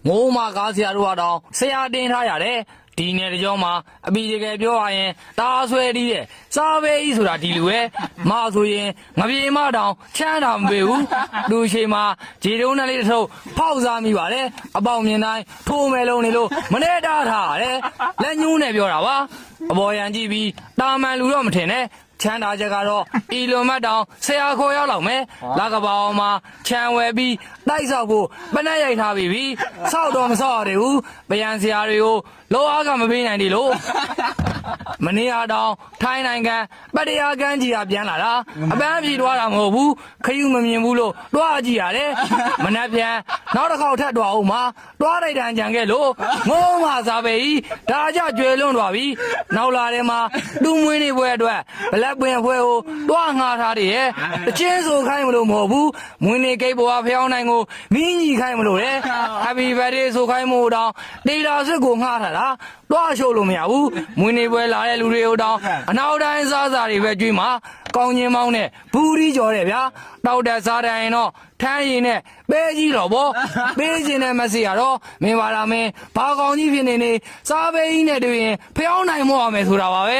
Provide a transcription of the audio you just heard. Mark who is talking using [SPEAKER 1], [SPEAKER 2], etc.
[SPEAKER 1] ငိုးမကားဆရာတို့ကတော့ဆရာတင်ထားရတယ်ဒီနယ်တကြောမှာအပီတကယ်ပြောရရင်တားဆွဲတီးရဲ့စားပဲကြီးဆိုတာဒီလိုပဲမဆိုရင်ငပြေမတောင်ချမ်းတာမပေးဘူးလူရှိမှာဂျေတုံးနဲ့လေးတစ်ထုပ်ဖောက်စားမိပါတယ်အပေါင်မြင်တိုင်းထိုးမယ်လုံးနေလို့မနေတားထားရတယ်လက်ညှိုးနဲ့ပြောတာပါအပေါ်ရန်ကြည့်ပြီးတာမန်လူတော့မထင်နဲ့ချမ်းသာချက်ကတော့အီလွန်မတ်တောင်ဆရာခေါ်ရောက်လောက်မယ်လာကပောင်မှာခြံဝယ်ပြီးတိုက်ဆောက်ဖို့ပနက်ရိုက်ထားပြီဆောက်တော့မဆောက်ရသေးဘူးဗျံဆရာတွေကိုလောအားကမပေးနိုင်သေးလို့မနေ့ကတောင်ထိုင်းနိုင်ငံပတ္တရားကမ်းကြီးကပြန်လာတာအပန်းပြေသွားတာမဟုတ်ဘူးခရုမမြင်ဘူးလို့တွားကြည့်ရတယ်မနှက်ပြန်နောက်တစ်ခေါက်ထပ်တွားအောင်မှာတွားလိုက်တန်ကြံခဲ့လို့ငုံးမစားပဲကြီးဒါကြကျွဲလွန်းသွားပြီနောက်လာတယ်မှာတူးမွေးနေပွဲအတွက်ဘလက်ပွင့်ဖွဲကိုတွားငှားထားတယ်ရဲ့အချင်းဆိုခိုင်းမလို့မဟုတ်ဘူးမွေးနေကိတ်ဘွားဖျောင်းနိုင်ကိုမင်းကြီးခိုင်းမလို့လေ Happy birthday ဆိုခိုင်းမို့တောင်တေလာစစ်ကိုငှားထားတာတွားရှုပ်လို့မရဘူးမွေးနေပွဲလာတဲ့လူတွေကိုတောင်အနောက်တိုင်းစားစားတွေပဲကြွေးမှာကောင်းချင်းမောင်းနဲ့ဘူးရီကြော်တယ်ဗျာတောက်တဲ့စားတိုင်းတော့ထမ်းရည်နဲ့ပဲကြီးတော့ဗောပေးခြင်းနဲ့မစီရတော့မင်းပါလားမင်းဘာကောင်းကြီးဖြစ်နေနေစားပဲကြီးနဲ့တွေ့ရင်ဖျောင်းနိုင်မော့ရမယ်ဆိုတာပါပဲ